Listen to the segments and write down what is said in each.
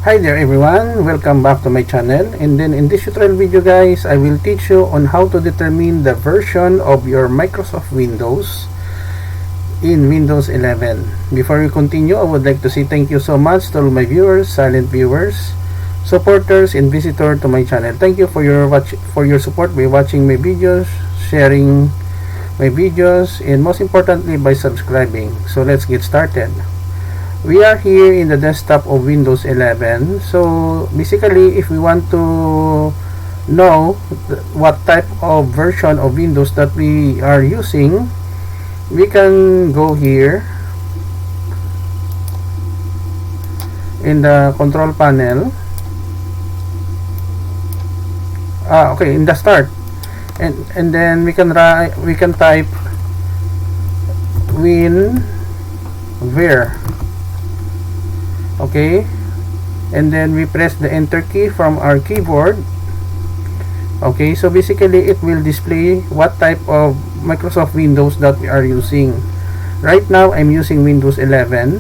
Hi there everyone, welcome back to my channel. And then in this tutorial video guys, I will teach you on how to determine the version of your Microsoft Windows in Windows 11. Before we continue, I would like to say thank you so much to all my viewers, silent viewers, supporters, and visitors to my channel. Thank you for your support by watching my videos, sharing my videos, and most importantly by subscribing. So let's get started. We are here in the desktop of Windows 11. So basically, if we want to know what type of version of Windows that we are using, we can go here in the control panel. Okay, in the start, and then we can type WinVer. Okay, and then we press the enter key from our keyboard. Okay, so basically it will display what type of Microsoft Windows that we are using. Right now I'm using Windows 11,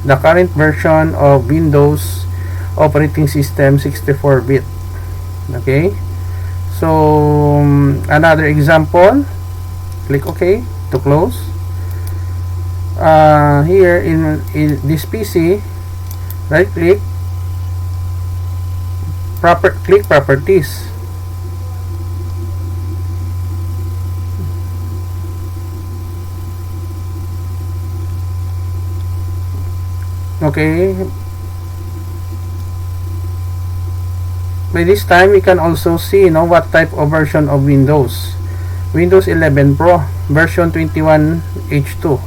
the current version of Windows operating system 64-bit. Okay, so another example, click OK to close. Here in this PC, right click, click properties. Okay, by this time we can also see what type of version of Windows 11 Pro version 21H2.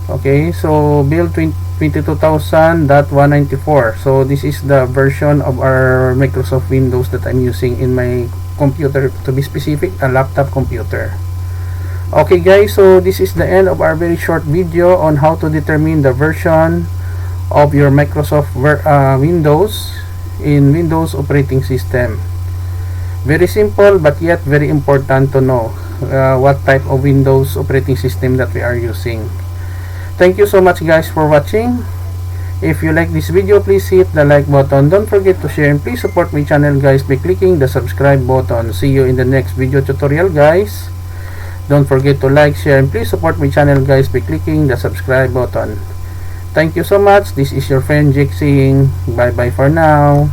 Okay, so build 22,000.194. so this is the version of our Microsoft Windows that I'm using in my computer, to be specific, a laptop computer. Okay guys, so this is the end of our very short video on how to determine the version of your Microsoft Windows in Windows operating system. Very simple but yet very important to know what type of Windows operating system that we are using. Thank you so much guys for watching. If you like this video, please hit the like button. Don't forget to share and please support my channel guys by clicking the subscribe button. See you in the next video tutorial guys. Don't forget to like, share, and please support my channel guys by clicking the subscribe button. Thank you so much. This is your friend Jake saying bye bye for now.